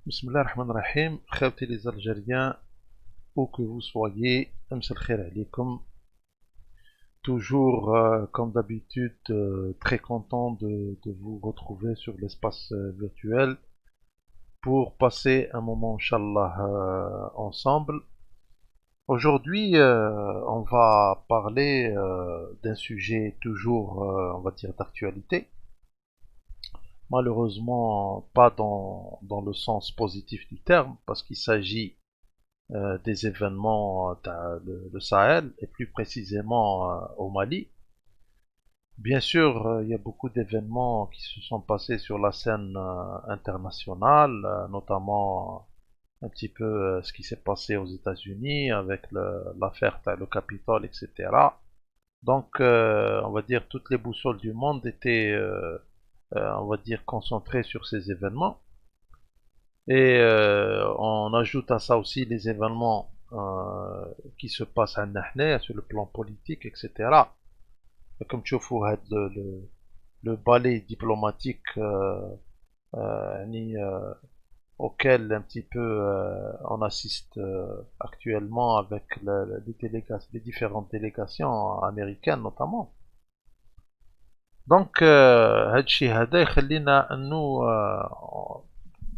Bismillah ar-Rahman ar-Rahim, khawti les Algériens, où que vous soyez, Amsal khair alaykoum. Toujours, comme d'habitude, très content de vous retrouver sur l'espace virtuel pour passer un moment, Inch'Allah, ensemble. Aujourd'hui, on va parler d'un sujet toujours, on va dire, d'actualité. Malheureusement, pas dans le sens positif du terme, parce qu'il s'agit des événements dans le Sahel et plus précisément au Mali. Bien sûr, il y a beaucoup d'événements qui se sont passés sur la scène internationale, notamment un petit peu ce qui s'est passé aux États-Unis avec l'affaire le Capitole, etc. Donc, on va dire toutes les boussoles du monde étaient, on va dire, concentrées sur ces événements. Et on ajoute à ça aussi les événements qui se passent à Nahné sur le plan politique, etc. Et comme tu vois, le balai diplomatique auquel un petit peu on assiste actuellement avec les différentes délégations américaines notamment. Donc, هادشي هذا يخلينا انه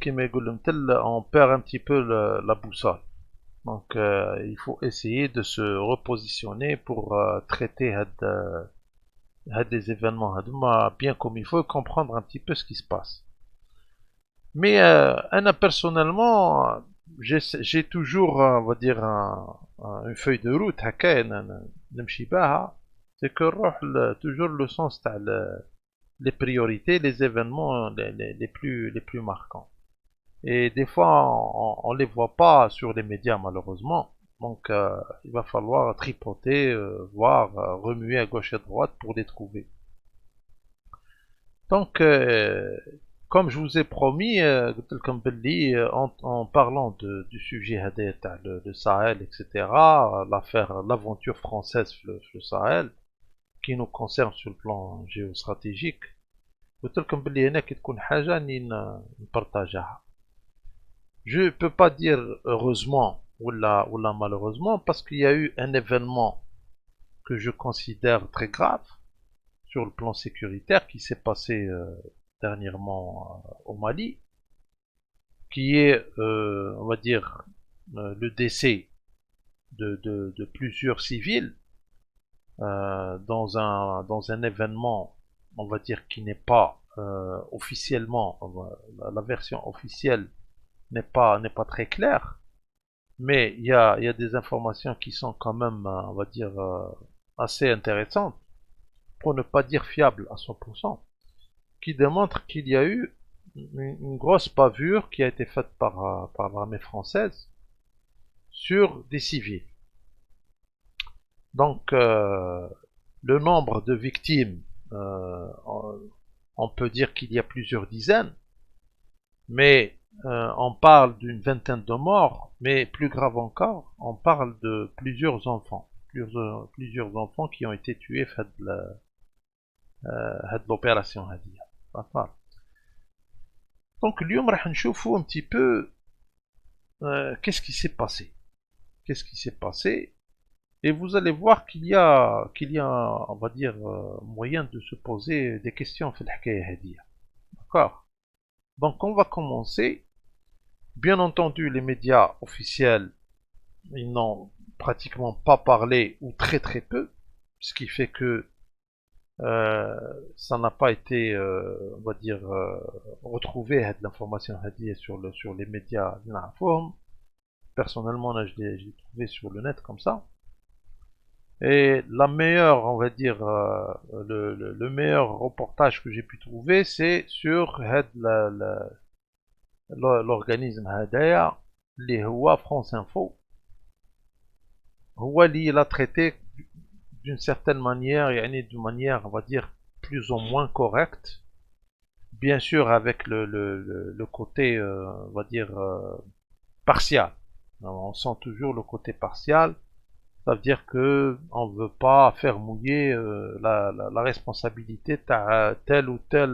كما يقول المثل on perd un petit peu la boussole. Donc, il faut essayer de se repositionner pour traiter des événements bien comme il faut et comprendre un petit peu ce qui se passe. Mais Anna, personnellement, j'ai toujours, on va dire, une feuille de route, c'est que toujours le sens, les priorités, les événements les plus marquants. Et des fois, on les voit pas sur les médias, malheureusement. Donc, il va falloir tripoter, voir, remuer à gauche et à droite pour les trouver. Donc, comme je vous ai promis, comme Belli, en parlant du sujet le Sahel, etc., l'affaire, l'aventure française le Sahel, qui nous concerne sur le plan géostratégique, قلت لكم باللي هنا كي تكون حاجة نبارطاجيها. Je ne peux pas dire heureusement ou là malheureusement parce qu'il y a eu un événement que je considère très grave sur le plan sécuritaire qui s'est passé dernièrement au Mali, qui est, on va dire, le décès de plusieurs civils dans un événement, on va dire, qui n'est pas officiellement, la version officielle n'est pas très claire. Mais il y a des informations qui sont quand même, on va dire, assez intéressantes, pour ne pas dire fiables à 100%, qui démontrent qu'il y a eu une grosse bavure qui a été faite par l'armée française sur des civils. Donc, le nombre de victimes, on peut dire qu'il y a plusieurs dizaines, mais on parle d'une vingtaine de morts, mais plus grave encore, on parle de plusieurs enfants. Plusieurs enfants qui ont été tués fait de l'opération هذه. Donc اليوم راح نشوفوا un petit peu qu'est-ce qui s'est passé. Qu'est-ce qui s'est passé? Et vous allez voir qu'il y a, on va dire, moyen de se poser des questions في الحكاية هذه. D'accord? Donc on va commencer. Bien entendu, les médias officiels, ils n'ont pratiquement pas parlé ou très très peu, ce qui fait que ça n'a pas été, on va dire, retrouvé de l'information sur les médias. Personnellement, là, je l'ai trouvé sur le net comme ça. Et la meilleure, on va dire, le meilleur reportage que j'ai pu trouver, c'est sur l'organisme هدايا اللي هو France Info. هو اللي l'a traité d'une certaine manière, d'une manière, on va dire, plus ou moins correcte. Bien sûr, avec le côté, on va dire, partial. Alors, on sent toujours le côté partial. Ça veut dire que on veut pas faire mouiller la responsabilité de tel ou tel,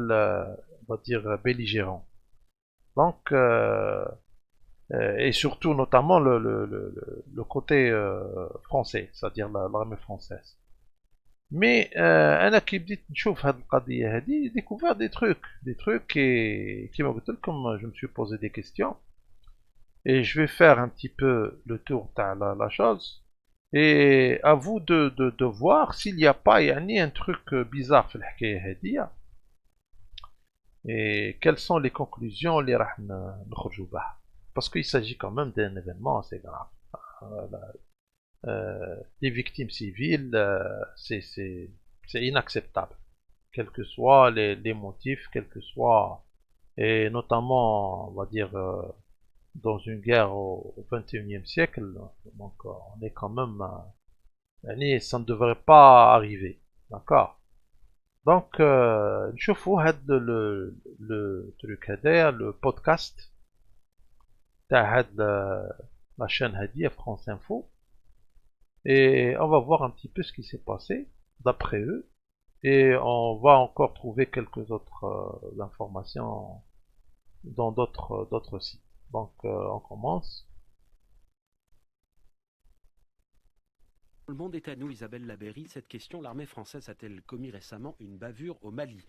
on va dire, belligérant. Donc, et surtout notamment le côté français, c'est-à-dire l'armée française. Mais انا كي بديت نشوف هذه القضيه هذه découvert des trucs et كيما قلت لكم je me suis posé des questions et je vais faire un petit peu le tour de la chose et à vous de voir s'il n'y a pas يعني un truc bizarre في الحكايه هذه et quelles sont les conclusions اللي راح نخرجوا بها parce qu'il s'agit quand même d'un événement assez grave. Les victimes civiles, c'est inacceptable, quels que soient les motifs, quels que soient, et notamment, on va dire, dans une guerre au 21e siècle, donc on est quand même, ça ne devrait pas arriver, d'accord. Donc, نشوفوا هاد le truc هذايا le podcast تاع هاد la chaîne هادية France Info. Et on va voir un petit peu ce qui s'est passé d'après eux. Et on va encore trouver quelques autres informations dans d'autres sites. Donc on commence. Le monde est à nous, Isabelle Labéry. Cette question, l'armée française a-t-elle commis récemment une bavure au Mali?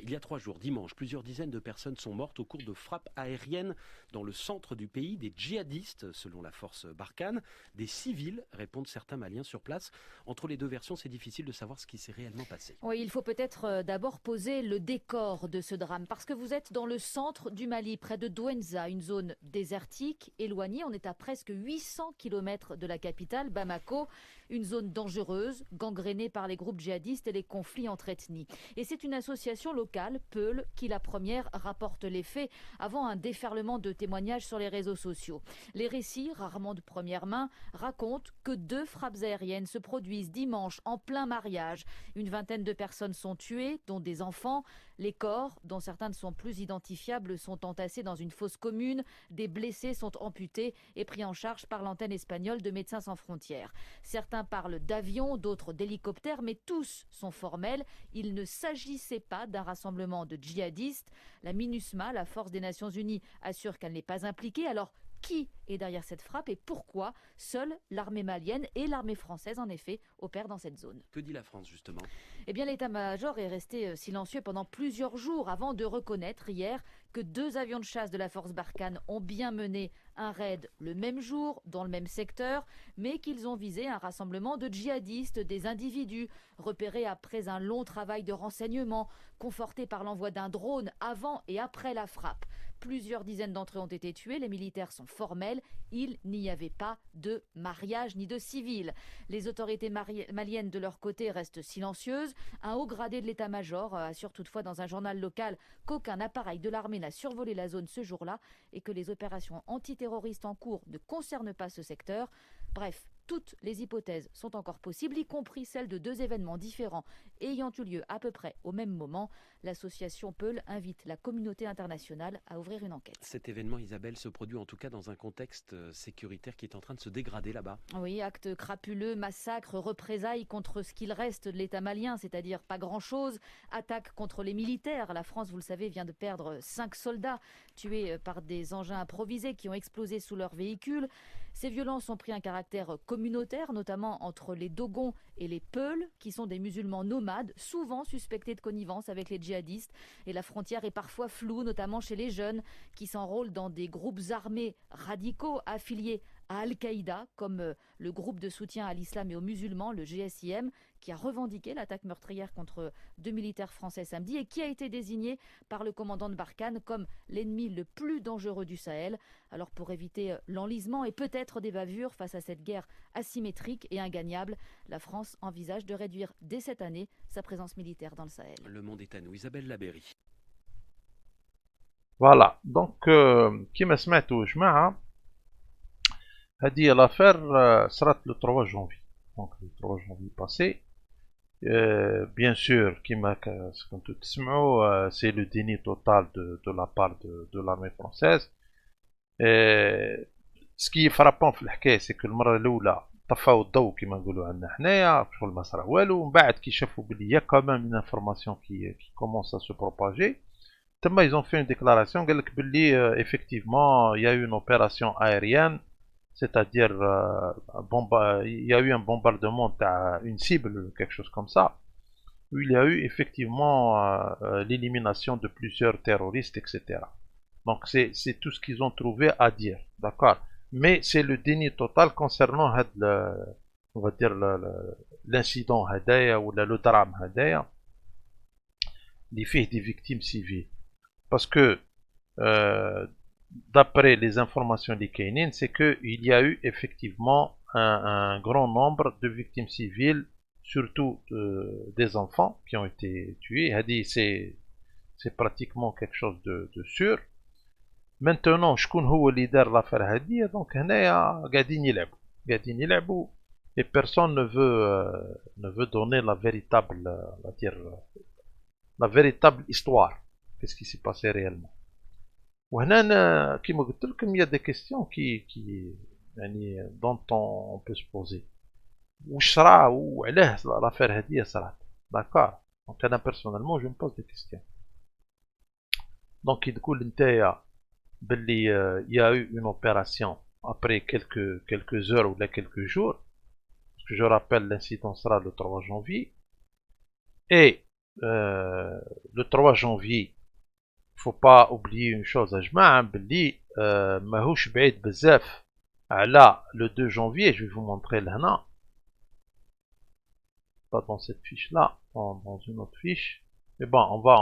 Il y a 3 jours, dimanche, plusieurs dizaines de personnes sont mortes au cours de frappes aériennes dans le centre du pays. Des djihadistes, selon la force Barkhane, des civils, répondent certains Maliens sur place. Entre les deux versions, c'est difficile de savoir ce qui s'est réellement passé. Oui, il faut peut-être d'abord poser le décor de ce drame, parce que vous êtes dans le centre du Mali, près de Douenza, une zone désertique, éloignée. On est à presque 800 km de la capitale, Bamako, une zone dangereuse, gangrénée par les groupes djihadistes et les conflits entre ethnies. Et c'est une association locale, Peul, qui la première rapporte les faits avant un déferlement de témoignages sur les réseaux sociaux. Les récits, rarement de première main, racontent que 2 frappes aériennes se produisent dimanche en plein mariage. Une vingtaine de personnes sont tuées, dont des enfants. Les corps, dont certains ne sont plus identifiables, sont entassés dans une fosse commune. Des blessés sont amputés et pris en charge par l'antenne espagnole de Médecins sans frontières. Certains parlent d'avions, d'autres d'hélicoptères, mais tous sont formels. Il ne s'agissait pas d'un rassemblement de djihadistes. La MINUSMA, la force des Nations Unies, assure qu'elle n'est pas impliquée. Alors, qui est derrière cette frappe et pourquoi seule l'armée malienne et l'armée française, en effet, opèrent dans cette zone? Que dit la France, justement? Eh bien, l'état-major est resté silencieux pendant plusieurs jours avant de reconnaître hier que 2 avions de chasse de la force Barkhane ont bien mené un raid le même jour, dans le même secteur, mais qu'ils ont visé un rassemblement de djihadistes, des individus repérés après un long travail de renseignement, confortés par l'envoi d'un drone avant et après la frappe. Plusieurs dizaines d'entre eux ont été tués, les militaires sont formels, il n'y avait pas de mariage ni de civils. Les autorités maliennes de leur côté restent silencieuses. Un haut gradé de l'état-major assure toutefois dans un journal local qu'aucun appareil de l'armée n'a survolé la zone ce jour-là et que les opérations antiterroristes en cours ne concernent pas ce secteur. Bref, toutes les hypothèses sont encore possibles, y compris celle de 2 événements différents ayant eu lieu à peu près au même moment. L'association Peul invite la communauté internationale à ouvrir une enquête. Cet événement, Isabelle, se produit en tout cas dans un contexte sécuritaire qui est en train de se dégrader là-bas. Oui, actes crapuleux, massacres, représailles contre ce qu'il reste de l'État malien, c'est-à-dire pas grand-chose. Attaques contre les militaires. La France, vous le savez, vient de perdre 5 soldats tués par des engins improvisés qui ont explosé sous leurs véhicules. Ces violences ont pris un caractère communautaire, notamment entre les Dogons et les Peuls, qui sont des musulmans nomades, souvent suspectés de connivence avec les djihadistes. Et la frontière est parfois floue, notamment chez les jeunes, qui s'enrôlent dans des groupes armés radicaux affiliés à Al-Qaïda, comme le groupe de soutien à l'islam et aux musulmans, le GSIM, qui a revendiqué l'attaque meurtrière contre 2 militaires français samedi et qui a été désigné par le commandant de Barkhane comme l'ennemi le plus dangereux du Sahel. Alors pour éviter l'enlisement et peut-être des bavures face à cette guerre asymétrique et ingagnable, la France envisage de réduire dès cette année sa présence militaire dans le Sahel. Le monde est à nous, Isabelle Labéry. Voilà, donc كما سمعتوا يا جماعة هذه l'affaire صرات le 3 janvier. Donc le 3 janvier passé. Bien sûr, كما كنتو تسمعوا, c'est le déni total de la part de l'armée française. Ce qui est frappant في الحكاية c'est que المرة الأولى طفاو الضوء كما نقولوا عندنا حنايا شغل ما صرا والو, ومن بعد كي شافوا بلي y a quand même une information qui commence à se propager, ils ont fait une déclaration قال لك باللي effectivement il y a eu une opération aérienne, c'est-à-dire il y a eu un bombardement à une cible, quelque chose comme ça, où il y a eu effectivement l'élimination de plusieurs terroristes, etc. Donc c'est tout ce qu'ils ont trouvé à dire, d'accord. Mais c'est le déni total concernant on va dire l'incident هدايا ou le drame هدايا اللي فيه des victimes civiles. Parce que d'après les informations des Kainin, c'est qu'il y a eu effectivement un grand nombre de victimes civiles, surtout des enfants qui ont été tués. C'est pratiquement quelque chose de sûr. Maintenant, شكون هو اللي دار l'affaire هذه؟ donc هنايا قاعدين يلعبوا et personne ne veut donner la véritable, on va dire, la véritable histoire. Qu'est-ce qui s'est passé réellement? وهنا كيما قلت لكم il y a des questions qui يعني dont on peut se poser. واش صرا وعلاه l'affaire هذه صرات؟ d'accord. donc انا personnellement je me pose des questions. donc كي تقول نتايا باللي il y a eu une opération après quelques heures ou quelques jours, parce que je rappelle l'incident sera le 3 janvier, et le 3 janvier faut pas oublier une chose à جماعة باللي ماهوش بعيد بزاف على le 2 janvier. Je vais vous montrer لهنا, pas dans cette fiche là, dans une autre fiche, mais bon on va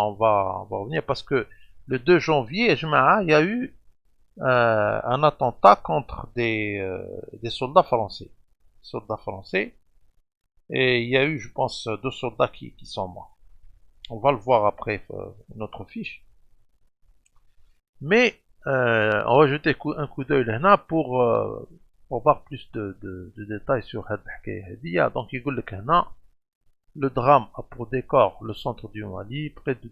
revenir parce que le 2 janvier جماعة il y a eu un attentat contre des soldats français, et il y a eu, je pense, 2 soldats qui sont morts. On va le voir après notre fiche. Mais on va jeter un coup d'œil là pour voir plus de détails sur cette histoire. Donc il dit que le drame a pour décor le centre du Mali, près de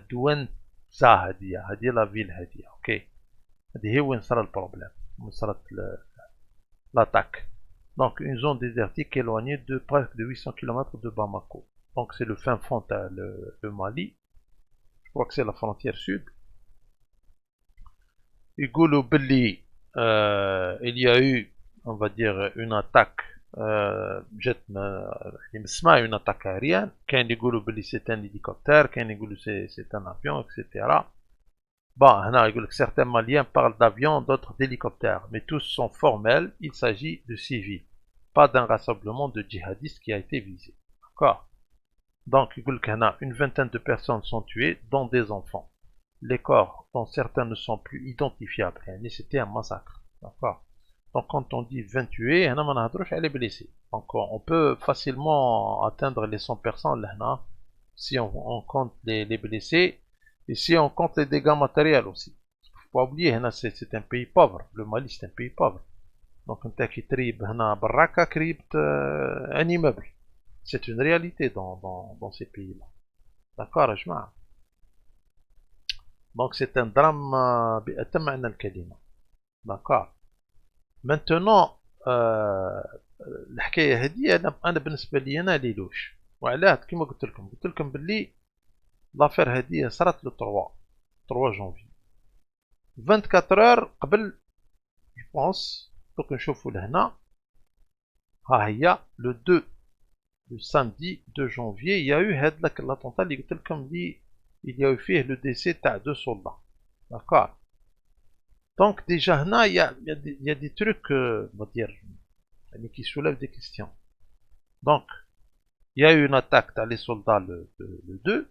Douentza, la ville. Ok. هذه هي وين صار البروبليم, وين صارت l'attaque. Donc une zone désertique éloignée de presque de 800 km de Bamako. Donc c'est le fin fond, le Mali. Je crois que c'est la frontière sud. يقولوا باللي il y a eu, on va dire, une attaque جات مسمع une attaque aérienne. كاين اللي يقولوا باللي c'est un hélicoptère, كاين اللي يقولوا c'est un avion, etc. Bon, certains Maliens parlent d'avions, d'autres d'hélicoptères, mais tous sont formels, il s'agit de civils, pas d'un rassemblement de djihadistes qui a été visé. D'accord. Donc, une vingtaine de personnes sont tuées, dont des enfants. Les corps, dont certains ne sont plus identifiables, c'était un massacre. D'accord. Donc, quand on dit 20 tués, elle est blessée. Donc, on peut facilement atteindre les 100 personnes là, si on compte les blessés. Et si on compte les dégâts matériels aussi. Il ne faut pas oublier, c'est un pays pauvre. Le Mali, c'est un pays pauvre. Donc, un immeuble. C'est une réalité dans ces pays-là. D'accord, Ajma? Donc, c'est un drame. D'accord. Maintenant, الحكاية هذه أنا بالنسبة لي أنا ليلوش. وعلاه كما قلت لكم باللي l'affaire هذه صارت le 3 janvier. 24 heures قبل, je pense, donc نشوفوا لهنا, ها هي le 2, le samedi 2 janvier, il y a eu هذاك l'attentat اللي قلت لكم اللي il y a eu فيه le décès تاع 2 soldats. D'accord. Donc déjà هنا il y a des trucs, on va dire, qui soulèvent des questions. Donc il y a eu une attaque تاع les soldats le 2,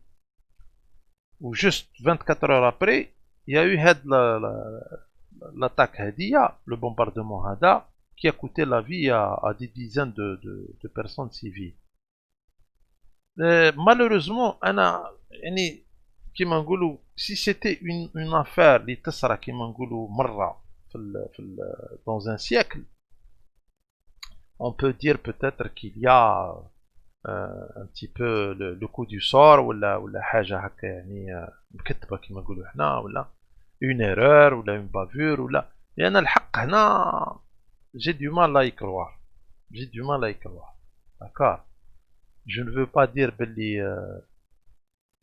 ou juste 24 heures après, il y a eu l'attaque Hadia, le bombardement Hada, qui a coûté la vie à des dizaines de personnes civiles. Malheureusement, si c'était une affaire qui تصرى كيما نقولوا مرة dans un siècle, on peut dire peut-être qu'il y a un petit peu le coup du sort ولا حاجة هكا يعني مكتبة كيما نقولوا حنا, ولا une erreur ولا une bavure ولا, لأن الحق هنا j'ai du mal à y croire. D'accord. Je ne veux pas dire باللي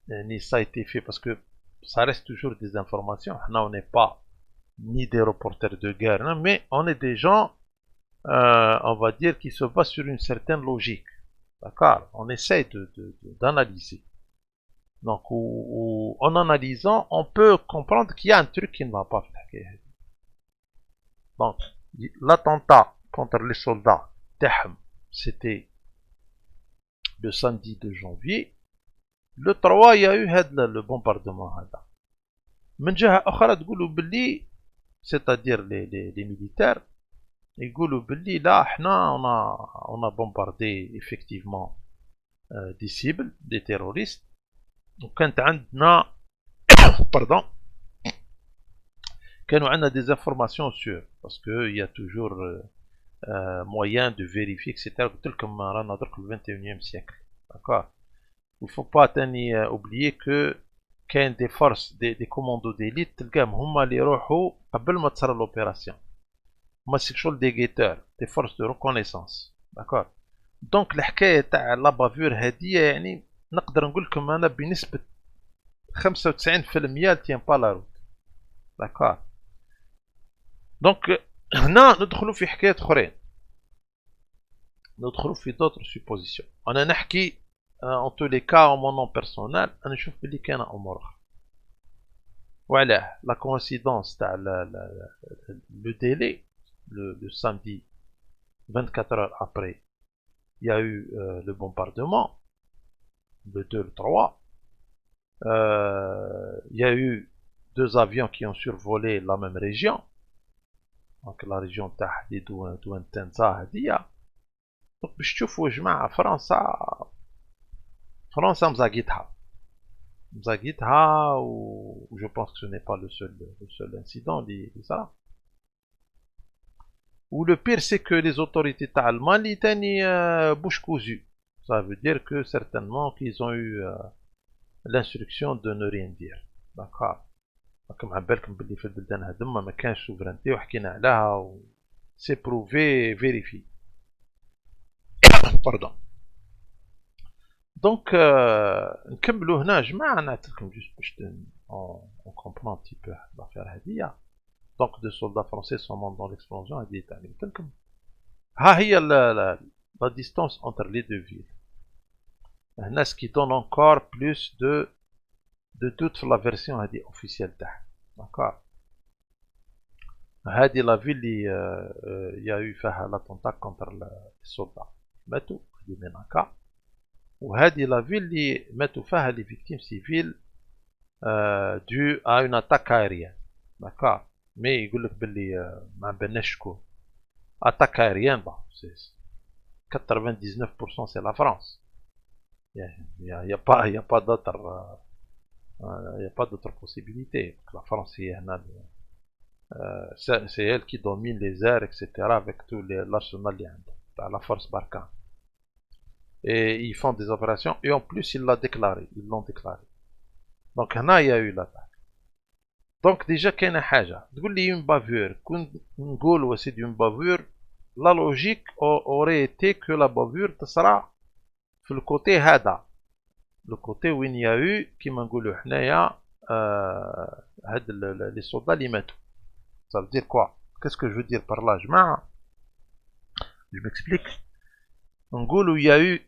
يعني ça a été fait parce que ça reste toujours des informations. Là, on n'est pas ni des reporters de guerre, hein, mais on est des gens, on va dire, qui se basent sur une certaine logique. D'accord? On essaie d'analyser. Donc, en analysant, on peut comprendre qu'il y a un truc qui ne va pas faire. Donc, l'attentat contre les soldats, c'était le samedi 2 janvier. Le 3, il y a eu le bombardement. من جهة أخرى تقولوا باللي c'est-à-dire les militaires يقولوا باللي لا احنا on a bombardé effectivement des cibles, des terroristes وكانت عندنا pardon كانوا عندنا des informations sûres parce que il y a toujours moyen de vérifier etc. قلت لكم رانا درك في ال 21e siècle. D'accord. Il ne faut pas oublier que كاين des forces des commandos d'élite تلقاهم هما اللي يروحوا قبل ما تصير l'opération. هما سي شغل des guetteurs, des forces de reconnaissance. D'accord. دونك الحكايه تاع لا بافور هذه يعني نقدر نقول لكم انا بنسبه 95% تيان با لا روت. داكور. دونك هنا ندخلوا في حكايه اخرين، ندخلوا في دوتر سوبوزيسيون. انا نحكي en tous les cas en mon nom personnel انا نشوف بلي كاين امور اخرى. وعلاه لا كونسيدونس تاع le délai le samedi 24 heures après il y a eu le bombardement le 2 le 3 il y a eu 2 avions qui ont survolé la même région donc la région تاع دي دوان تنزا هذيا. donc باش تشوفوا يا جماعه فرنسا مزاقيتها و je pense que ce n'est pas le seul incident lié à ça. Ou le pire c'est que les autorités تاع Mali تاني bouche cousue. Ça veut dire que certainement qu'ils ont eu l'instruction de ne rien dire. D'accord. راكم على بالكم باللي في البلدان هذوما ما كانش سوفرانتي وحكينا عليها و سي بروفي فيريفي. باردون. دونك نكملوا هنا جماعه نعطيكم جوست باش on comprend un petit peu l'affaire هذيا. Donc des soldats français sont morts dans l'explosion هذه تاعني قلت لكم. ها هي la distance entre les deux villes. هنا ce qui donne encore plus de doute sur la version هذه officielle تاعها. D'accord. هذه la ville il y a eu فيها l'attentat contre les soldats. ماتوا هذه ميناكا. وهذه la ville اللي ماتوا فيها les victimes civiles dû à une attaque aérienne. D'accord. Mais يقول لك باللي ما بالناش شكون. Attaque aérienne, bon, c'est 99% c'est la France. Il y a pas d'autre possibilité. La France c'est elle qui domine les airs etc. avec tout l'arsenal la force Barkhane. Et ils font des opérations et en plus ils l'ont déclaré. Donc là il y a eu l'attaque. Donc déjà كاينه حاجه تقول لي une bavure كون نقولوا سي une bavure la logique aurait été que la bavure تصرى في الكوتي هذا le côté où il y a eu كيما نقولوا حنايا هاد les soldats اللي ماتوا. Ça veut dire quoi? Qu'est-ce que je veux dire par là جماعه؟ je m'explique. نقولوا il y a eu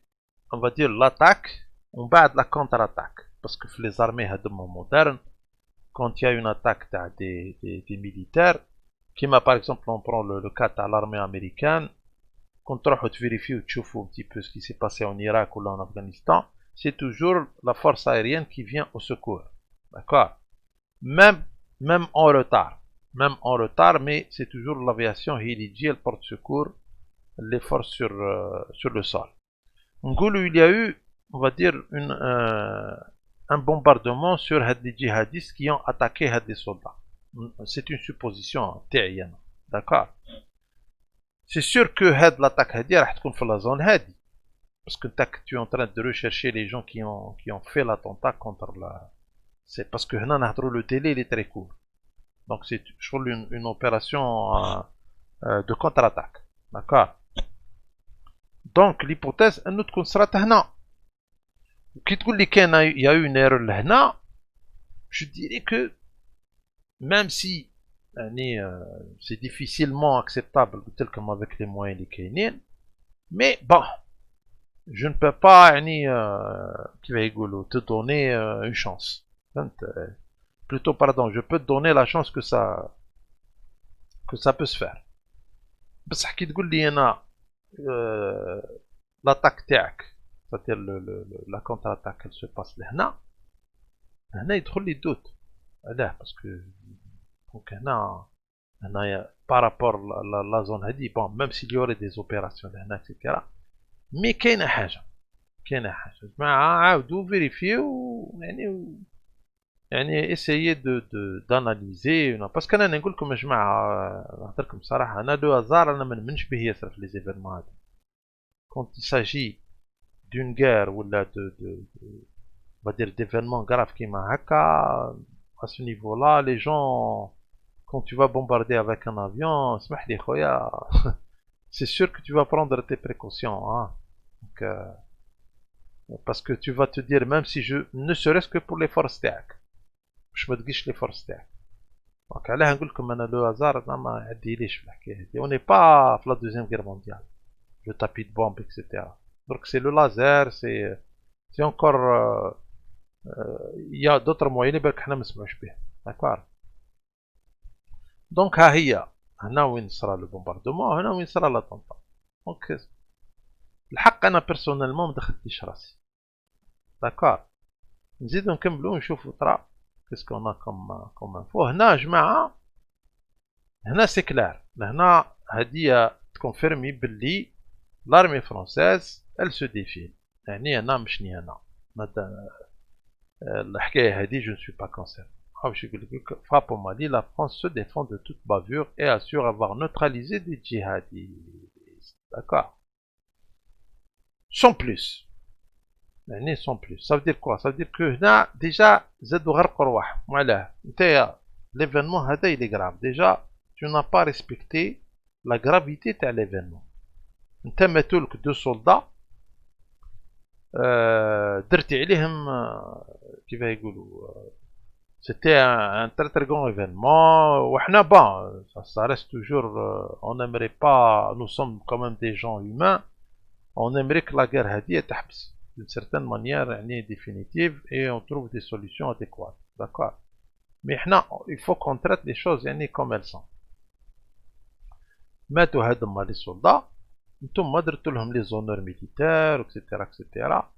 on va dire l'attaque ومن بعد la contre-attaque parce que في les armées هذوما modernes quand il y a une attaque des militaires, comme par exemple on prend le cas de l'armée américaine, quand on vérifie ou un petit peu ce qui s'est passé en Irak ou en Afghanistan, c'est toujours la force aérienne qui vient au secours. D'accord. Même en retard, mais c'est toujours l'aviation qui elle porte secours les forces sur le sol. En Goulou, il y a eu, on va dire, un bombardement sur les djihadistes qui ont attaqué des soldats. C'est une supposition terrienne. D'accord. C'est sûr que l'attaque va dans la zone hadi. Parce que tu es en train de rechercher les gens qui ont fait l'attentat contre la... C'est parce que le délai il est très court. Donc c'est une opération de contre-attaque. D'accord. Donc l'hypothèse, nous sera هنا. كي تقول لي كان il y a eu une erreur لهنا je dirais que même si c'est difficilement acceptable tel comme avec les moyens les Kéniens, mais bon, je ne peux pas qui va يقولوا, te donner une chance. Plutôt, pardon, je peux te donner la chance que ça peut se faire. بصح كي تقول لي انا l'attaque تاعك, c'est-à-dire la contre-attaque elle se passe لهنا, هنا يدخل لي الدوت. علاه باسكو دونك هنا par rapport la zone هذه, bon, même s'il y aurait des opérations لهنا etc, مي كاينه حاجه جماعه عاودوا فيريفيو يعني اسيي داناليزي, باسكو انا نقول لكم يا جماعه, نهضر لكم بصراحه, انا لو هازار انا ما نمنش به ياسر في لي زيفيرمون هذا. كونت يساجي دون غير ولا on va dire d'événements graves كيما هكا, à ce niveau là les gens, quand tu vas bombarder avec un avion, اسمح لي خويا, c'est sûr que tu vas prendre tes précautions, hein. Donc, parce que tu vas te dire, même si je ne serait-ce que pour les forces تاعك باش ما تلقيش لي فورس تاعك. دونك علاه نقول لكم انا لو هازار ما يعديليش في الحكايه هذه. اوني با في لا دوزيام غير مونديال لو تابي دو بومب اكسيتيرا. دونك سي لو لازر, سي انكور يا دوتر موين اللي بالك حنا ما نسمعوش به. داكوار. دونك ها هي هنا وين صرا لو بومباردمون, هنا وين صرا لاطونطا. دونك الحق انا بيرسونيلمون ما دخلتيش راسي. داكوار. نزيدو نكملو ونشوفو طرا qu'est-ce qu'on a comme info. هنا جماعة, هنا سي كلار, هنا هادي تكونفيرمي باللي لارمي فرونسيز elle se défile. يعني انا مشني انا الحكاية هادي je ne suis pas concerné. باش يقول لك frappe au Mali, la France se défend de toute bavure et assure avoir neutralisé des djihadistes. D'accord. Sans plus. يعني sans plus. Ça veut dire quoi? Ça veut dire que هنا déjà زادوا غرقوا رواحهم. وعلاه؟ نتايا l'événement هذا il est grave. Déjà tu n'as pas respecté la gravité تاع l'événement. نتا ماتولك دو soldats, درتي عليهم كيف يقولوا, c'était un très très grand événement. وحنا bon, ça reste toujours, on n'aimerait pas, nous sommes quand même des gens humains, on aimerait que la guerre هذه تحبس d'une certaine manière définitive et on trouve des solutions adéquates. D'accord. Mais il faut qu'on traite les choses comme elles sont. ماتوا هادما لي soldats, نتوما درتو لهم لي زونور ميليتير اكسيتيرا اكسيتيرا,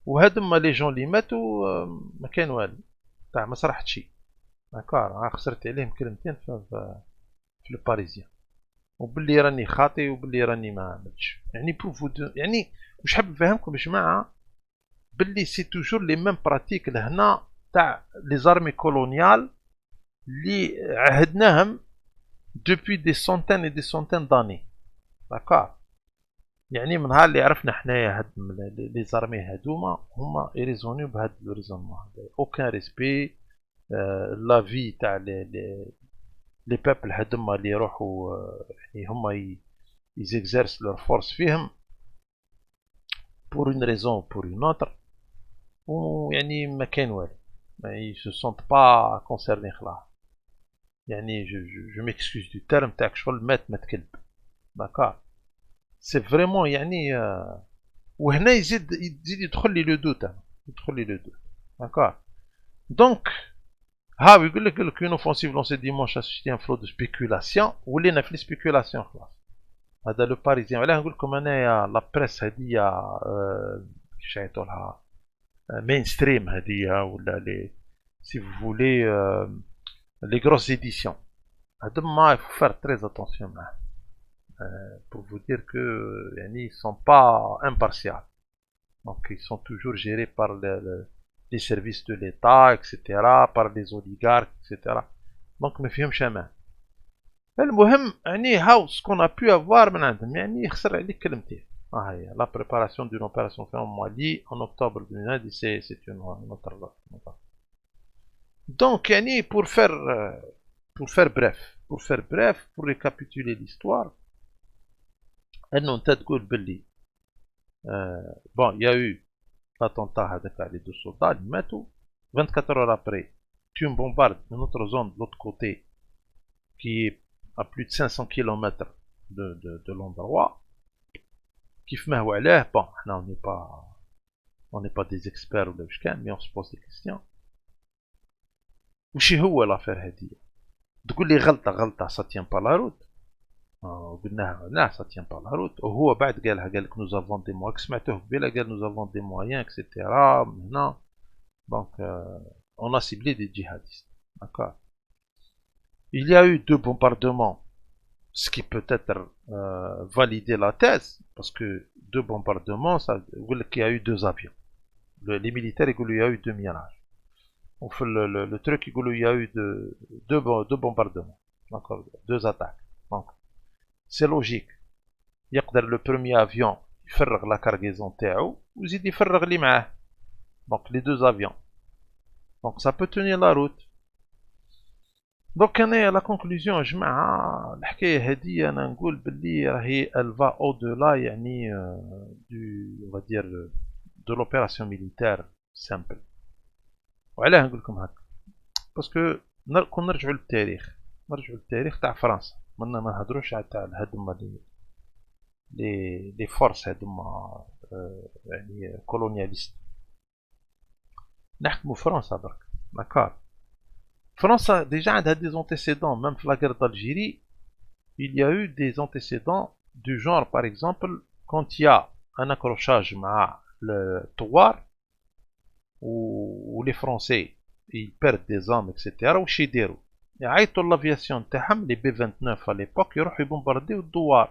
وهادما لي جون لي ماتوا ما كاين والو, تاع ما صرحت شي. داكار. خسرت عليهم كلمتين في لو باريزيان, وباللي راني خاطي وباللي راني ما عملتش. بروفو يعني واش حاب نفهمكم يا جماعه, باللي سي توجور لي ميم براتيك لهنا تاع لي زارمي كولونيال اللي عهدناهم دوبوي دي سونتين اي دي سونتين داني. داكار. يعني من نهار اللي عرفنا حنايا هاد لي زارمي هادوما هما يريزونيو بهاد لو ريزونمون هذا. اوكان ريسبي لا في تاع لي بيبل هادوما اللي يروحوا هما يزيكزيرس لور فورس فيهم pour une raison ou pour une autre, ويعني ما كاين والو, ils se sentent pas concernés خلاص. يعني je m'excuse du terme تاعك شغل مات كلب. داكار. سي فريمون وهنا يزيد يدخل لي لو دوت, داكار. دونك ها يقول لك une offensive lancée dimanche a suscité un flot de spéculation, ولينا في لي سبيكولاسيون خلاص. هذا لو باريزيان. علاه نقول لكم انايا لا بريس هذيا كيفاش يعيطوا لها, مين ستريم هذيا, ولا لي سي فو فولي لي غروس ايديسيون, هادوما يفو فار تري اتونسيون معاهم, pour vous dire que يعني ils sont pas impartials. Donc ils sont toujours gérés par les services de l'État, etc., par les oligarques, etc. Donc ما فيهمش امان. المهم هاو سكون ا بو افوار من عندهم, يخسر عليك كلمتين. هي لا بريباراسيون دون اوبيراسيون في مالي en octobre 2010, c'est une autre. Donc pour faire bref, pour récapituler l'histoire, انه انت تقول باللي bon il y a eu l'attentat هذاك على les 2 soldats اللي ماتوا 24 heures après tu me bombardes une autre zone de l'autre côté qui est à plus de 500 km de l'endroit, كيف ما هو علاه bon, là on n'est pas des experts ولا واش كان, mais on se pose des questions. وشي هو لافير هادي؟ تقول لي غلطة ça tient pas la route. قلناها لا ça tient pas la route. وهو بعد قالها, قال لك nous avons des moyens, سمعتوه قبيله قال nous avons des moyens etc. هنا donc on a ciblé des djihadistes, d'accord. Il y a eu 2 bombardements, ce qui peut être valider la thèse, parce que 2 bombardements, ça veut dire qu'il y a eu 2 avions. Les militaires, il y a eu 2 mirages. On fait le truc, il y a eu 2 bombardements, d'accord, 2 attaques. Donc, c'est logique. يقدر le premier avion يفرغ la cargaison تاعو ويزيد يفرغ اللي معاه. Donc, les 2 avions. Donc, ça peut tenir la route. Donc أنا la conclusion يا جماعة الحكاية هذه أنا نقول باللي راهي elle va au-delà يعني on va dire de l'opération militaire simple. وعلاه نقول لكم هكا؟ باسكو كون نرجعوا للتاريخ تاع فرنسا، ما نهضروش تاع هادوما لي فورس هادوما يعني كولونياليست. نحكموا فرنسا برك، داكار. France a déjà des antécédents, même la guerre d'Algérie, il y a eu des antécédents du genre, par exemple, quand il y a un accrochage à le Touar, où les Français ils perdent des hommes, etc. ou chez Dero. Il y a l'aviation, les B-29 à l'époque, ils bombarder le Douar.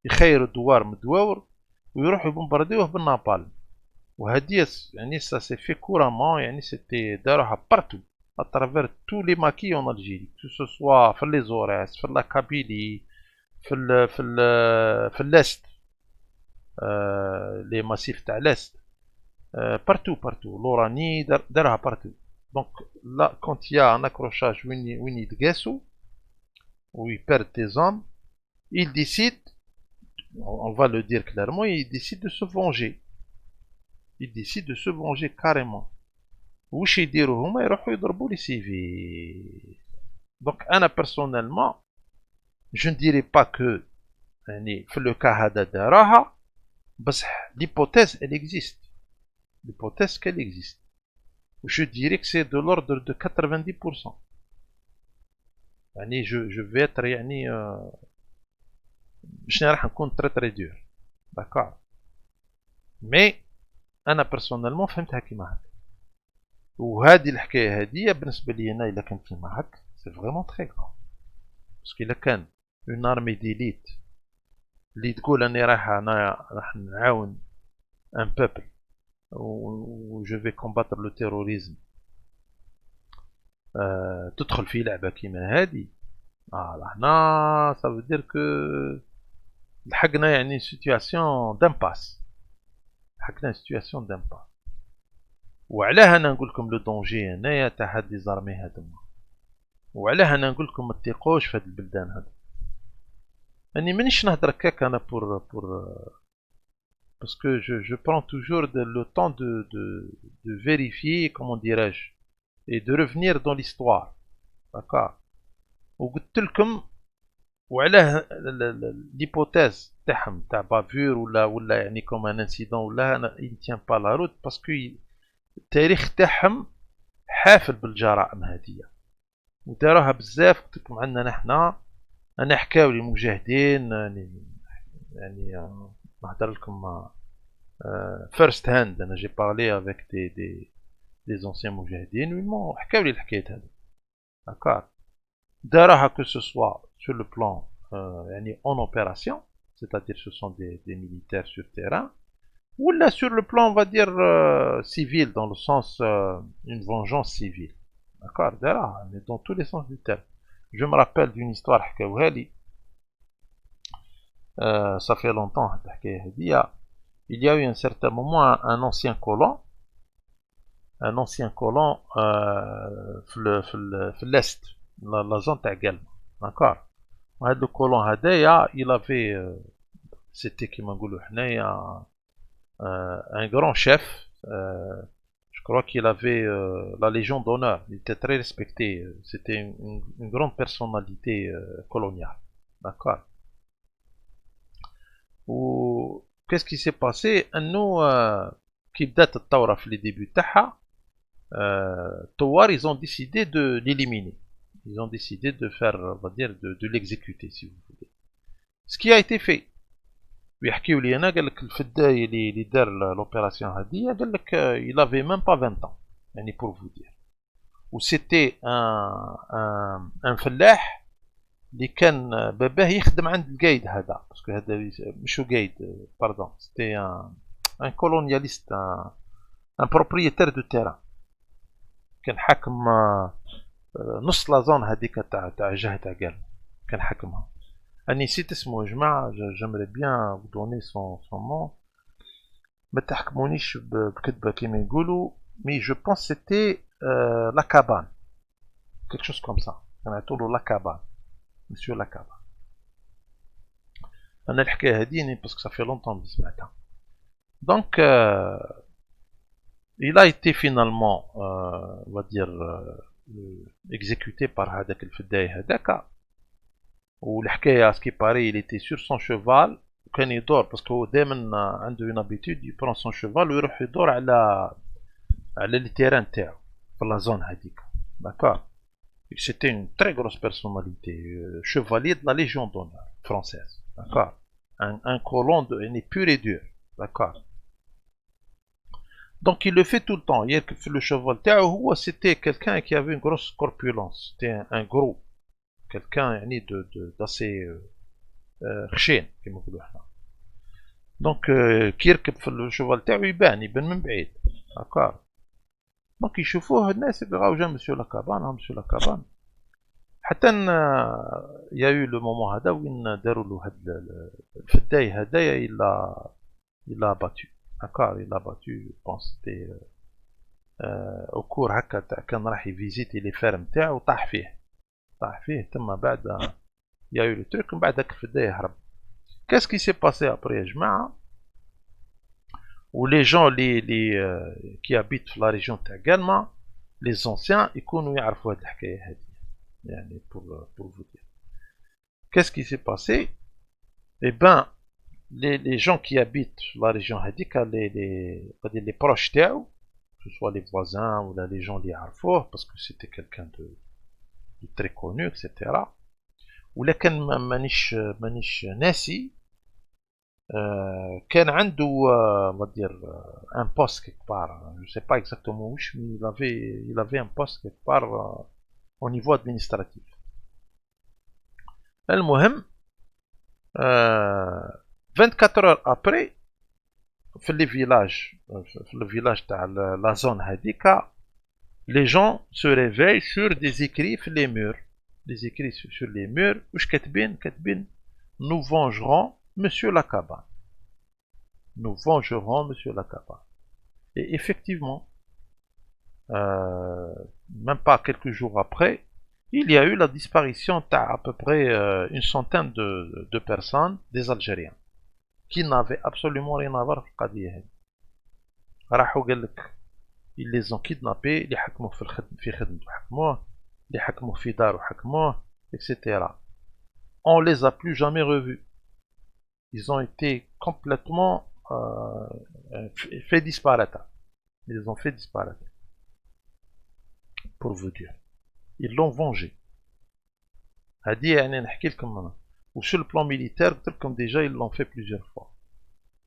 Ils خيروا الدوار من الدواور ويروحوا يبومبارديوه بالنابالم. وهذه يعني ça s'est fait couramment, يعني c'était داروها partout à travers tous les maquis en Algérie, que ce soit في les Aurès, في la Kabylie, في l'Est, les massifs تاع l'Est, partout, l'Oranie دارها partout. Donc là, quand il y a un accrochage où ils يتقاسوا, où ils perdent des hommes, ils décident, on va le dire clairement, ils décident de se venger. Ils décident de se venger carrément. واش يديروا هما؟ يروحوا يضربوا لي سيفيل. Donc أنا personnellement je ne dirais pas que يعني في لو كا هذا داراها، بصح l'hypothèse elle existe. L'hypothèse qu'elle existe. Je dirais que c'est de l'ordre de 90%. يعني je vais être يعني مش راح نكون très dur. D'accord. Mais أنا personnellement فهمتها كيما هكا. وهذه الحكاية هذه بالنسبة لي أنا إلا كانت كيما هكا c'est vraiment très grave. parce que إلا كان une armée d'élite اللي تقول أني راح نعاون un peuple où je vais combattre le terrorisme تدخل في لعبة كيما هذه هنا ça veut dire que لحقنا يعني situation d'impasse. لحقنا situation d'impasse. وعلاه انا نقول لكم لو دونجي هنايا تاع هاد لي زارمي هادوما، وعلاه انا نقول لكم ما تثقوش في هاد البلدان هادو. اني مانيش نهضر هكاك انا بور باسكو je prends toujours le temps de vérifier, comment dirais-je, et de revenir dans l'histoire. d'accord. وقلت لكم وعلاه l'hypothèse تاعهم تاع بافور ولا يعني كوم ان انسيدون ولا il tient pas la route parce que التاريخ تاعهم حافل بالجرائم هذه وداروها بزاف. قلت لكم عندنا نحنا انا حكاو لي مجاهدين يعني نهضر لكم فيرست هاند. انا جي بارلي افيك دي زونسيان مجاهدين حكاو لي الحكايات هذه. داكار. داروها que ce soit sur le plan يعني en opération, c'est-à-dire ce sont des militaires sur terrain, ou là sur le plan on va dire civil, dans le sens une vengeance civile. D'accord. Mais dans tous les sens du terme. Je me rappelle d'une histoire حكاوها لي ça fait longtemps الحكاية هذه. Il y a eu un certain moment un ancien colon في l'est, la zone تاع قلب. D'accord. وهذا الكولون هذايا il avait c'était كيما نقولوا حنايا un grand chef, je crois qu'il avait la Légion d'honneur. Il était très respecté. C'était une grande personnalité coloniale. D'accord. Qu'est-ce qui s'est passé? Nous, qui date de Taura les débuts تاعها, Tawar, ils ont décidé de l'éliminer. Ils ont décidé de faire, on va dire, de l'exécuter, si vous voulez. Ce qui a été fait. ويحكيوا لي انا قال لك الفداي اللي دار l'opération هذه قال لك il avait même pas 20 ans يعني pour vous dire. وسيتي ان فلاح اللي كان باباه يخدم عند القايد هذا باسكو هذا مشو قايد باردون سيتي ان كولونياليست ان بروبريتير دو تيران كان حاكم نص لا زون هذيك تاع جهه تاع قال كان حاكمها. أنا نسيت اسمه يا جماعة. جامري بيان vous donner son nom. ما تحكمونيش بكذبة كيما يقولوا. مي جو بونس سيتي لا كابان quelque chose comme ça. كان يعطولو لا كابان مسيو لا كابان. أنا الحكاية هادي باسكو صافي لونطون بلي سمعتها. دونك il a été finalement on va dire exécuté par هذاك الفداي هذاك. والحكايه سكي باري il était sur son cheval وكان يدور باسكو هو دائما عنده une habitude يبرون son cheval ويروح يدور على لي تيران تاعو في لا زون هذيك. داكور. C'était une très grosse personnalité, chevalier de la Légion d'honneur française. D'accord. Un colon pur et dur. D'accord. Donc il le fait tout le temps. Hier que le cheval تاعو c'était quelqu'un qui avait une grosse corpulence. C'était un gros. Quelqu'un d'assez خشين كما نقولوا حنا. دونك كي يركب في الشوفال تاعو يبان من بعيد. داكور. دونك يشوفوه الناس يقراو جا مسيو لاكابان مسيو لاكابان. حتى يا يو لو مومون هذا وين داروا له هاد الفداي هدايا إلا باتو. داكور. إلا باتو بونس تي او كور هكا تاع كان راح يفيزيتي لي فيرم تاعو وطاح فيه تما بعد يا يو لو تروك من بعد داك الفداي هرب. كاس كي سي باسي ابري يا جماعه. ولي جون لي كي هابيت في لا ريجيون تاع كالما لي زونسيان يكونوا يعرفوا هاد الحكايه هادي يعني بور فو دير. كاس كي سي باسي. اي بان les gens qui habitent la région هذيك les proches تاعو que ce soit les voisins ou les gens اللي يعرفوه parce que c'était quelqu'un de très connu etc. ولكن مانيش ناسي كان عنده on va dire un poste quelque part. Je sais pas exactement où mais il avait un poste quelque part au niveau administratif. المهم 24 heures après في le village تاع la zone هذيك les gens se réveillent sur des écrits sur les murs. Des écrits sur les murs واش كاتبين nous vengerons monsieur Lakaban. Nous vengerons monsieur Lakaban. Et effectivement même pas quelques jours après il y a eu la disparition d'à peu près une centaine de personnes, des Algériens qui n'avaient absolument rien à voir في القضية هذه. راحوا قال لك ils les ont kidnappés اللي حكموه في خدمته حكموه اللي حكموه في داره حكموه etc. On les a plus jamais revus. Ils ont été complètement fait disparaître. Ils les ont fait disparaître. Pour vous dire. Ils l'ont vengé. هذه يعني نحكي لكم أنا. وسور le plan militaire قلت لكم déjà ils l'ont fait plusieurs fois.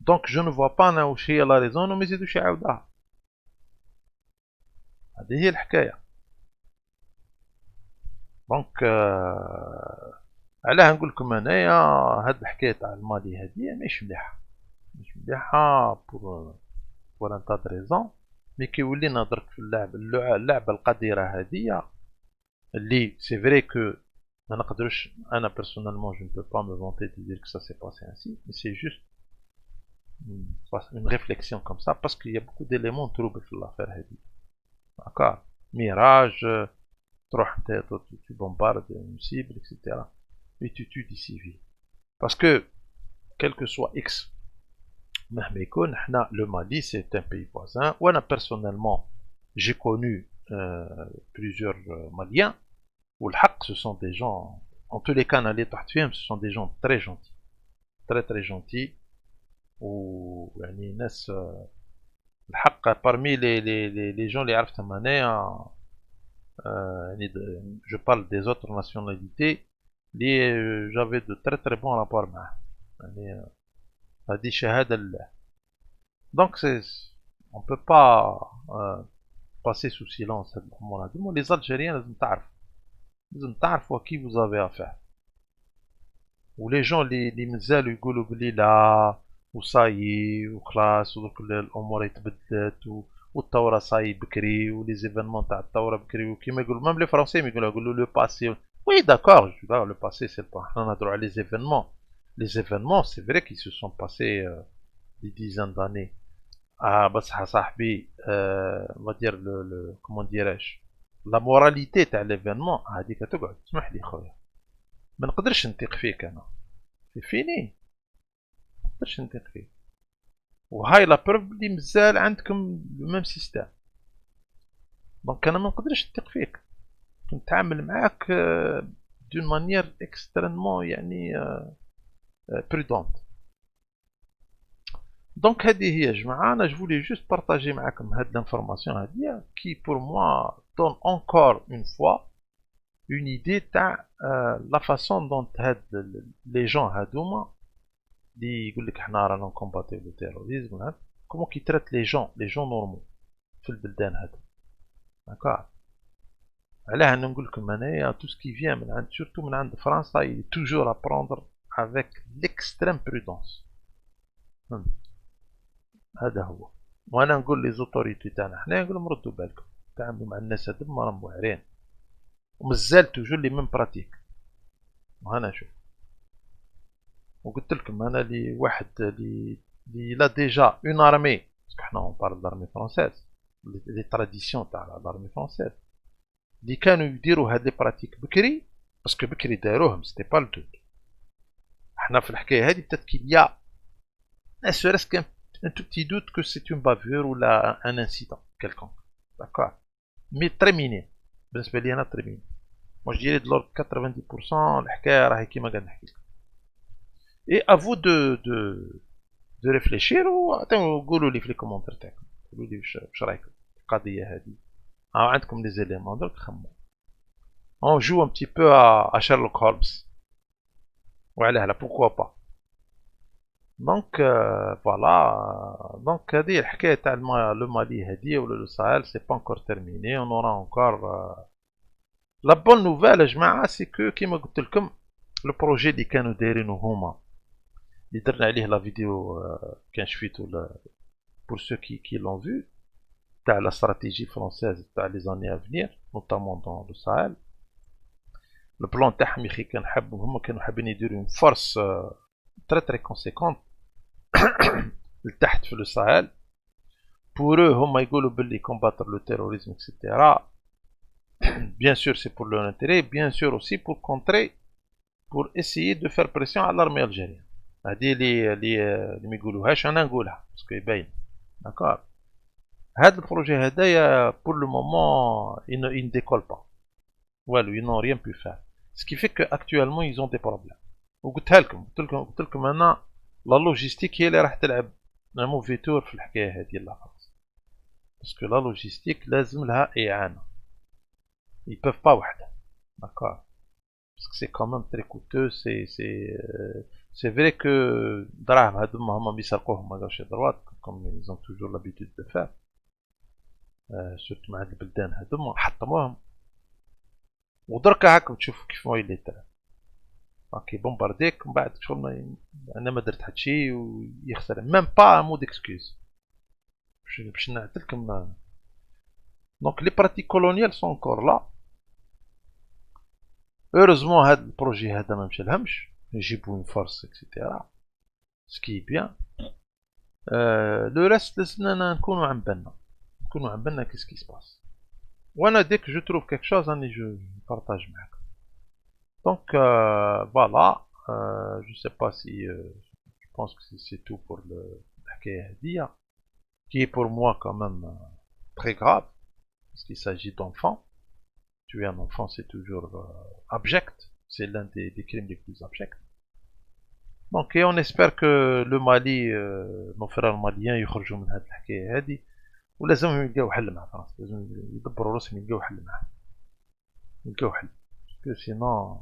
Donc je ne vois pas أنا واش هي la raison وما يزيدوش يعاودوها. هذه هي الحكاية. دونك علاه نقول لكم انايا هاد الحكايه تاع المالي هادي مش مليحه بور ان تاد ريزون. مي كيولينا درك في اللعبه القديره هادية اللي سي فري كو ما نقدرش انا بيرسونيلمون جو نبو با مو فونتي دو دير كو سا سي باسي انسي مي سي جوست une réflexion comme ça parce qu'il y a beaucoup d'éléments troubles في l'affaire هادي. داكور. ميراج تروح انت tu bombardes une cible etc. et tu tues des civils parce que quel que soit X مهما يكون حنا le Mali c'est un pays voisin وانا personnellement J'ai connu plusieurs Maliens où le haq, ce sont des gens, en tous les cas, ce sont des gens très gentils, très très gentils, ou يعني ناس الحق parmi les gens اللي عرفتهم أنايا je parle des autres nationalités j'avais de très très bons rapports معاه يعني هذه شهادة لله. Donc on peut pas passer sous silence هذا الأمور هذوما. Les Algériens لازم تعرفوا à qui vous avez affaire. ولي جون اللي مازالوا يقولوا بلي لا وصايي وخلاص ودوك الامور يتبدلت والثوره صاي بكري ولي زيفينمون تاع الثوره بكري وكيما يقولوا ميم لي فرونسي يقولوا لو باسي. وي داكور لو باسي سي با حنا نهضروا على لي زيفينمون. لي زيفينمون سي فري كي سو سون باسي دي ديزان داني. بصح صاحبي ما دير كومون ديراش لا موراليتي تاع ليفينمون هذيك تقعد. اسمح لي خويا ما نقدرش نثق فيك انا سي فيني. ما نقدرش نثق فيك وهاي لا بروف بلي مازال عندكم ميم سيستيم. دونك انا ما نقدرش نثق فيك نتعامل معاك دون مانيير اكستريمون يعني برودونت. دونك هذه هي يا جماعه. انا جو جوست بارطاجي معاكم هاد لانفورماسيون هادي كي بور موا دون انكور اون فوا une idée تاع la façon dont هاد les gens هادوما اللي يقول لك حنا رانا نكومباتيو لو تيروريزم كومون كي ترات لي جون نورمال في البلدان هادو. داكوغ. علاه انا نقول لكم انايا تو سكي فيان من عند سورتو من عند فرنسا il est toujours à prendre avec l'extrême prudence. هذا هو. وانا نقول لي زوتوريتي تاعنا حنا نقول لهم ردوا بالكم تعاملوا مع الناس هادوما راهم واعرين ومازال توجور لي ميم براتيك. وهنا شوف وقلت لكم انا لي واحد لي لا ديجا اون ارمي باسكو حنا اون بارل دارمي فرونسيز لي تراديسيون تاع لارمي فرونسيز اللي كانوا يديروا هاد لي براتيك بكري باسكو بكري داروهم سيتي با لو. حنا في الحكايه هادي بتات كيليا اسوريس كان ان تو بتي دوت كو سي اون بافور ولا ان انسيدون كالكونك. داكور مي تري مينيم بالنسبه لي انا تري مينيم. moi je dirais de l'ordre 90% الحكايه راهي كيما قاعد نحكي لكم. et à vous de réfléchir وقولوا لي في لي كومونتير تاعكم قولوا لي واش رايكم في القضيه هذه. عندكم لي زيليمون درك خمموا. on joue un petit peu à Sherlock Holmes وعلاه لا pourquoi pas. donc voilà. donc هذه الحكايه تاع لو مالي هذه ولا لو ساهل سي با encore terminé. on aura encore لا بون نوفيل يا جماعه سي كو كيما قلت لكم لو بروجي اللي كانوا دايرينو هما اللي درنا عليه لا فيديو كان شفيتو بور سو كي لون فيو تاع لا استراتيجي فرونسيز تاع لي زاني افنير نوتامون دون لو ساهل. لو بلان تاعهم يخي كان حابين هما كانوا حابين يديروا اون فورس تري تري كونسيكونت لتحت في لو ساهل بور هما يقولوا باللي كومباتر لو تيروريزم اكسيتيرا. Bien sûr, c'est pour leur intérêt, bien sûr aussi pour contrer, pour essayer de faire pression à l'armée algérienne. هذه اللي ما يقولوهاش انا نقولها باسكو يبين. داكور. هذا البروجي هذايا pour le moment il ne décolle pas. والو ils n'ont rien pu faire. Ce qui fait que actuellement ils ont des problèmes. وقلتها لكم قلت لكم انا لا لوجيستيك هي اللي راح تلعب موفي تور في الحكايه هذه لا خلاص. باسكو لا لوجيستيك لازم لها اعانه. Ils peuvent pas وحده. D'accord. Parce que c'est quand même très coûteux. C'est vrai que دراهم هذوما هما بيسرقوهم ما جاوش droite comme ils ont toujours l'habitude de faire. surtout مع البلدان هذوما حطموهم. ودركا هاكم تشوفوا كيف ما يلي ترى. اوكي بومبارديك من بعد شغل انا ما درت حتى شيء ويخسر ميم با مو ديكسكوز باش نعطيلكم. دونك لي براتيك كولونيال سون انكور لا. heureusement هاد البروجي هذا ما مشالهمش يجيبوا اون فورس اكسيتيرا سكي بيان. لو ريست لازمنا نكونوا عم بالنا كيس كي سباس. وانا ديك جو تروف كيك شوز راني جو بارطاج معاكم. دونك فوالا. جو سي با سي جو بونس كو سي تو بور الحكايه هادية كي بور موا كوميم تري غراف. parce qu'il s'agit d'enfants. Tuer un enfant, c'est toujours abject. C'est l'un des crimes les plus abjects. Donc, et on espère que le Mali, nos frères maliens, يخرجوا من هذه الحكاية هذه ولازمهم يلقاو حل مع فرنسا. لازم يدبروا راسهم يلقاو حل معاه. يلقاو حل. Parce que sinon,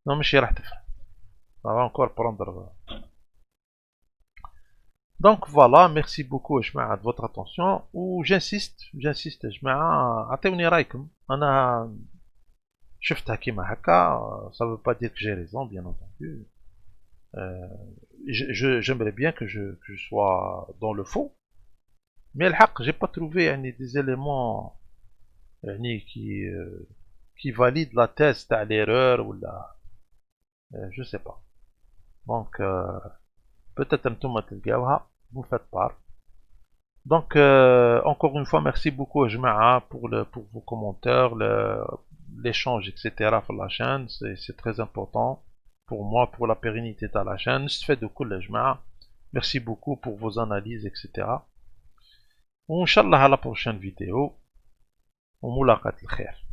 non ماشي راح تفرق. Ça va encore prendre. Donc voilà, merci beaucoup جماعة de votre attention. و j'insiste جماعة عطيوني رايكم. أنا شفتها كيما هكا. Ça veut pas dire que j'ai raison, bien entendu. J'aimerais bien que je sois dans le faux. Mais الحق, j'ai pas trouvé des éléments qui valident la thèse تاع l'erreur ou la. Je sais pas. Donc peut-être نتوما تلقاوها. Vous faites part. Donc encore une fois, merci beaucoup جماعة pour vos commentaires, l'échange, etc. sur la chaîne. C'est très important pour moi, pour la pérennité de la chaîne. نستفاد كل جماعة. Merci beaucoup pour vos analyses, etc. وإن شاء الله à la prochaine vidéo. وملاقاة الخير.